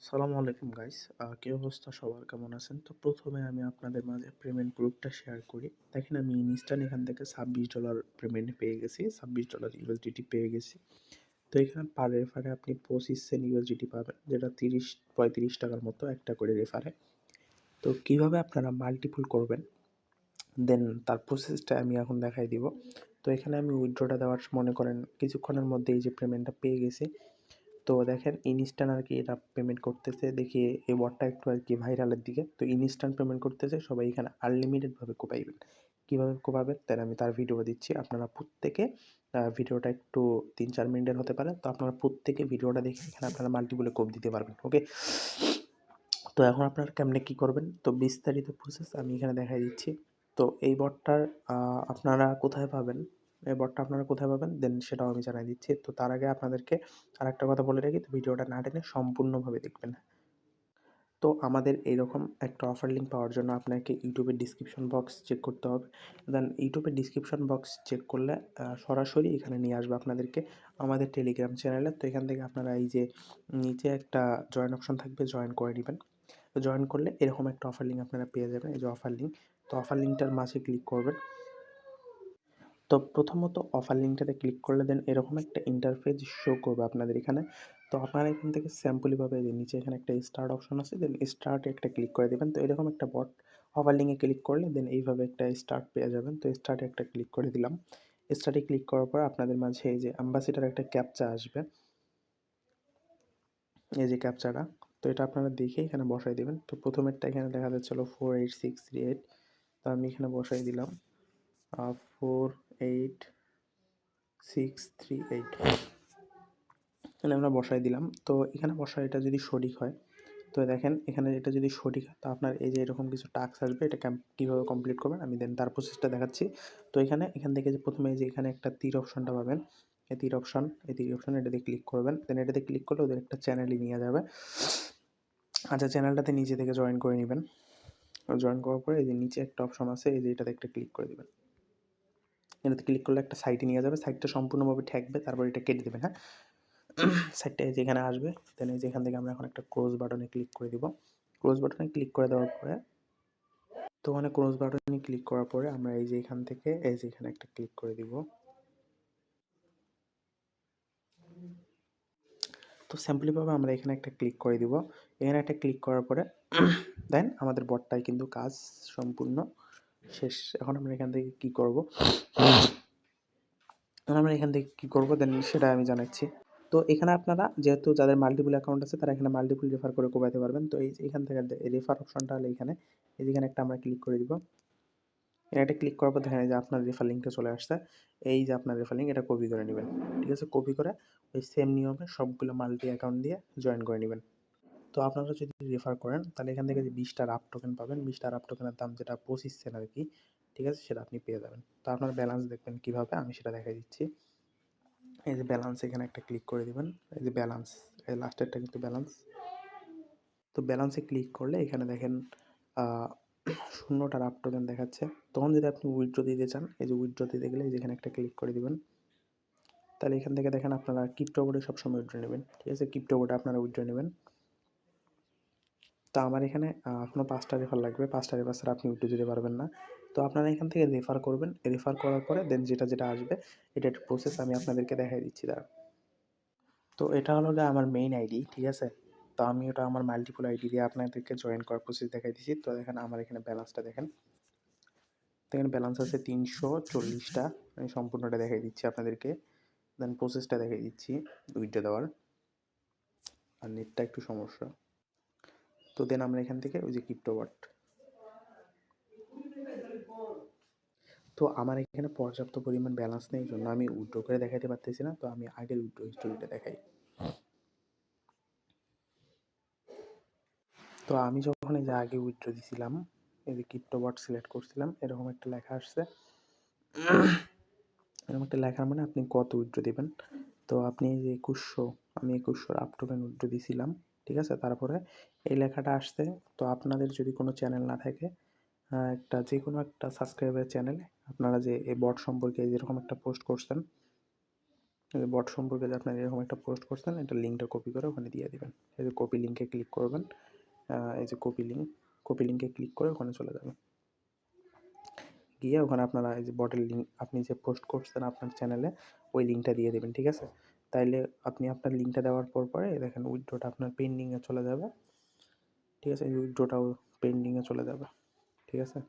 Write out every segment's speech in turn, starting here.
আসসালামু আলাইকুম গাইস। কি অবস্থা সবার, কেমন আছেন? তো প্রথমে আমি আপনাদের মাঝে পেমেন্ট প্রুফটা শেয়ার করি। দেখেন, আমি ইনস্ট্যান্ট এখান থেকে $26 পেমেন্ট পেয়ে গেছি, $26 ইউএসডিটি পেয়ে গেছি। তো এখানে পার রেফারে আপনি 25 সেন্ট ইউএসডিটি পাবেন, যেটা 30-35 টাকার মতো একটা করে রেফারে। তো কিভাবে আপনারা মাল্টিপুল করবেন, দেন তার প্রসেসটা আমি এখন দেখাই দিব। তো এখানে আমি উইথড্রটা দেওয়ার মনে করেন কিছুক্ষণের মধ্যে এই যে পেমেন্টটা পেয়ে গেছি। তো দেখেন ইনস্ট্যান্ট আর কি এটা পেমেন্ট করতেছে, দেখি এই বটটা একটু আর কি ভাইরালের দিকে। তো ইনস্ট্যান্ট পেমেন্ট করতেছে, সবাই এখানে আনলিমিটেডভাবে কোপাইবেন। কীভাবে কোপাবেন তাই আমি তার ভিডিও দিচ্ছি। আপনারা প্রত্যেকে ভিডিওটা একটু 3-4 মিনিটের হতে পারে, তো আপনারা প্রত্যেকে ভিডিওটা দেখে এখানে আপনারা মাল্টিপলে কোপ দিতে পারবেন। ওকে, তো এখন আপনারা কেমনে কী করবেন, তো বিস্তারিত প্রসেস আমি এখানে দেখাই দিচ্ছি। তো এই বটটার আপনারা কোথায় পাবেন, এই বটটা আপনারা কোথায় পাবেন দেন সেটাও আমি জানাই দিচ্ছি। তো তার আগে আপনাদেরকে আরেকটা কথা বলে রাখি, তো ভিডিওটা না টেনে সম্পূর্ণভাবে দেখবেন। তো আমাদের এইরকম একটা অফার লিঙ্ক পাওয়ার জন্য আপনাকে ইউটিউবের ডিসক্রিপশন বক্স চেক করতে হবে। দেন ইউটিউবের ডিসক্রিপশন বক্স চেক করলে সরাসরি এখানে নিয়ে আসবে আপনাদেরকে আমাদের টেলিগ্রাম চ্যানেলে। তো এখান থেকে আপনারা এই যে নিচে একটা জয়েন অপশন থাকবে, জয়েন করে নেবেন। তো জয়েন করলে এরকম একটা অফার লিঙ্ক আপনারা পেয়ে যাবেন, এই যে অফার লিঙ্ক। তো অফার লিঙ্কটার মাঝে ক্লিক করবেন। তো প্রথমত অফার লিঙ্কটাতে ক্লিক করলে দেন এরকম একটা ইন্টারফেস শো করবে আপনাদের এখানে। তো আপনারা এখান থেকে স্যাম্পলিভাবে যে নিচে এখানে একটা স্টার্ট অপশন আছে, দেন স্টার্টে একটা ক্লিক করে দেবেন। তো এরকম একটা বট অফার লিঙ্কে ক্লিক করলে দেন এইভাবে একটা স্টার্ট পেয়ে যাবেন। তো স্টার্টে একটা ক্লিক করে দিলাম। স্টার্টে ক্লিক করার পর আপনাদের মাঝে এই যে অ্যাম্বাসেডর একটা ক্যাপচা আসবে, এই যে ক্যাপচাটা। তো এটা আপনারা দেখে এখানে বসাই দেবেন। তো প্রথমেরটা এখানে দেখা যাচ্ছিল 48638, তো আমি এখানে বসাই দিলাম 48638 এখানে আমরা বসাই দিলাম। তো এখানে বসা এটা যদি সঠিক হয়, তো দেখেন এখানে এটা যদি সঠিক হয়, তো আপনার এই যে এরকম কিছু টাস্ক আসবে, এটা কীভাবে কমপ্লিট করবেন আমি দেন তার প্রসেসটা দেখাচ্ছি। তো এখান থেকে যে প্রথমে যে এখানে একটা তীর অপশনটা পাবেন, এই তীর অপশন এটাতে ক্লিক করবেন। দেন এটাতে ক্লিক করলে ওদের একটা চ্যানেলে নিয়ে যাবে। আচ্ছা, চ্যানেলটাতে নিজে থেকে জয়েন করে নেবেন। জয়েন করার পরে এই যে নিচে একটা অপশন আছে, এই যে এটাতে একটা ক্লিক করে দেবেন। এটাতে ক্লিক করলে একটা সাইটে নিয়ে যাবে, সাইটটা সম্পূর্ণভাবে ঠেকবে, তারপর এটা কেটে দেবেন। হ্যাঁ, সাইটটা এই যে এখানে আসবে। দেন এই যে এখান থেকে আমরা এখন একটা ক্লোজ বাটনে ক্লিক করে দিব। ক্লোজ বাটনে ক্লিক করে দেওয়ার পরে, তো ওখানে ক্লোজ বাটনে ক্লিক করার পরে আমরা এই যে এখান থেকে এই যে এখানে একটা ক্লিক করে দিব। তো সিম্পলিভাবে আমরা এখানে একটা ক্লিক করে দিব। এখানে একটা ক্লিক করার পরে দেন আমাদের বটটাই কিন্তু কাজ সম্পূর্ণ শেষ। এখন আমরা এখান থেকে কী করব, আমরা এখান থেকে কী করব দেন সেটা আমি জানাচ্ছি। তো এখানে আপনারা যেহেতু যাদের মাল্টিপল অ্যাকাউন্ট আছে তারা এখানে মাল্টিপল রেফার করে কোপাইতে পারবেন। তো এই যে এখান থেকে রেফার অপশনটা হলো এখানে, এই যেখানে একটা আমরা ক্লিক করে দিব। এটা ক্লিক করার পর দেখেন এই যে আপনার রেফার লিঙ্কটা চলে আসছে। এই যে আপনার রেফার লিঙ্ক, এটা কপি করে নেবেন। ঠিক আছে, কপি করে ওই সেম নিয়মে সবগুলো মাল্টি অ্যাকাউন্ট দিয়ে জয়েন করে নেবেন। তো আপনারা যদি রেফার করেন তাহলে এখান থেকে যে 20টা রাপ টোকেন পাবেন, 20টা রাপ টোকেনের দাম যেটা 25 সেন্ট আর কি, ঠিক আছে, সেটা আপনি পেয়ে যাবেন। তো আপনার ব্যালেন্স দেখবেন কীভাবে আমি সেটা দেখাই দিচ্ছি। এই যে ব্যালেন্স, এখানে একটা ক্লিক করে দিবেন। এই যে ব্যালেন্স, এই লাস্টেরটা কিন্তু ব্যালেন্স। তো ব্যালেন্সে ক্লিক করলে এখানে দেখেন 0টা রাপ টোকেন দেখাচ্ছে। তখন যদি আপনি উইথড্র দিতে চান, এই যে উইথড্র দিতে গেলে যেখানে একটা ক্লিক করে দিবেন। তাহলে এখান থেকে দেখেন আপনারা ক্রিপ্টো বোর্ডে সবসময় উইথড্র নেবেন। ঠিক আছে, ক্রিপ্টো বোর্ডে আপনারা উইথড্র নেবেন। তো আমার এখানে এখনও 5টা রেফার লাগবে, 5টা রেফার ছাড়া আপনি উইথড্র দিতে পারবেন না। তো আপনারা এখান থেকে রেফার করবেন, রেফার করার পরে দেন যেটা আসবে এটা একটা প্রসেস আমি আপনাদেরকে দেখাই দিচ্ছি। তো এটা হলো গিয়ে আমার মেইন আইডি, ঠিক আছে। তো আমি ওটা আমার মাল্টিপল আইডি দিয়ে আপনাদেরকে জয়েন করার প্রসেস দেখাই দিচ্ছি। তো দেখেন আমার এখানে ব্যালেন্সটা দেখেন, দেখেন ব্যালেন্স আছে 340টা। আমি সম্পূর্ণটা দেখাই দিচ্ছি আপনাদেরকে। দেন প্রসেসটা দেখাই দিচ্ছি উইথড্র দেওয়ার। আর নেটটা একটু সমস্যা। তো দেন আমরা এখান থেকে ওই যে ক্রিপ্টো ওয়াট, তো আমার এখানে পর্যাপ্ত পরিমাণ ব্যালেন্স নেই, এই জন্য আমি উইথড্র করে দেখাতে পারতেছি না। তো আমি আগের উইথড্র হিস্টোরিটা দেখাই। তো আমি যখন এই যে আগে উইথড্র দিছিলাম, এই যে ক্রিপ্টো ওয়াট সিলেক্ট করছিলাম, এরকম একটা লেখা আসছে। এরকম একটা লেখার মানে আপনি কত উইথড্র দিবেন। তো আপনি এই যে 2100, আমি 2100 আপ টোকেন উইথড্র দিছিলাম, ঠিক আছে। তারপরে এই লেখাটা আসছে। তো আপনাদের যদি কোনো চ্যানেল না থাকে, একটা যে কোনো একটা সাবস্ক্রাইবার চ্যানেলে আপনারা যে এই বট সম্পর্কে যেরকম একটা পোস্ট করছেন, এই যে বট সম্পর্কে যে আপনারা এরকম একটা পোস্ট করছেন, এটার লিঙ্কটা কপি করে ওখানে দিয়ে দিবেন। এই যে কপি লিঙ্কে ক্লিক করবেন। এই যে কপি লিঙ্কে ক্লিক করে ওখানে চলে যাবেন। গিয়ে ওখানে আপনারা এই যে বটের লিঙ্ক, আপনি যে পোস্ট করছেন আপনার চ্যানেলে, ওই লিঙ্কটা দিয়ে দেবেন, ঠিক আছে? তাইলে আপনি আপনার লিঙ্কটা দেওয়ার পরে দেখেন উইথড্রটা আপনার পেন্ডিংয়ে চলে যাবে, ঠিক আছে? এই উইথড্রটাও পেন্ডিংয়ে চলে যাবে, ঠিক আছে?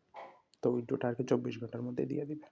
তো উইথড্রটা আর কি 24 ঘন্টার মধ্যে দিয়ে দিবে।